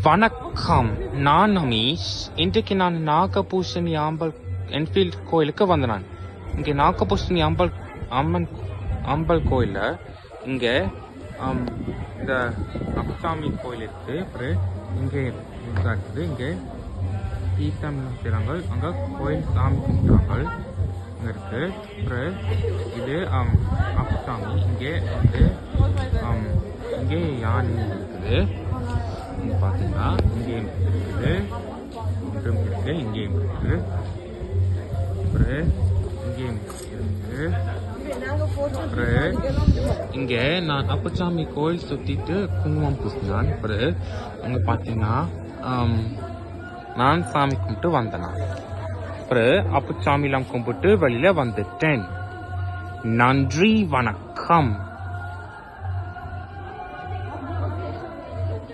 வணக்கம், நான் அமீஷ். இன்றைக்கு நான் நாகபூஷணி என்ஃபீல்ட் கோயிலுக்கு வந்தேன். இங்கே நாகபூஷணி அம்பல் கோயிலில் இங்கே இந்த அப்சாமி கோயில் இருக்குது. அப்புறம் இங்கே இருக்குது, இங்கே தீர்த்தம் செய்கிறாங்க. அங்கே கோயில் சாமி கும்பிட்றாங்க இங்கே இருக்குது. அப்புறம் இது அப்சாமி. இங்கே வந்து இங்கே யானை இருக்குது. இங்கே பார்த்தீங்கன்னா இங்கேயும் இருக்குது, ஒன்றும் இருக்குது, இங்கேயும் இருக்குது, அப்புறம் இங்கேயும் இருக்குது. அப்புறம் இங்கே நான் அப்பசாமி கோயில் சுற்றிட்டு குங்குமம் பூசினான். அப்புறம் அங்கே பார்த்தீங்கன்னா நான் சாமி கும்பிட்டு வந்தேன். அப்புறம் அப்பசாமிலாம் கும்பிட்டு வெளியில் வந்துட்டேன். நன்றி, வணக்கம்.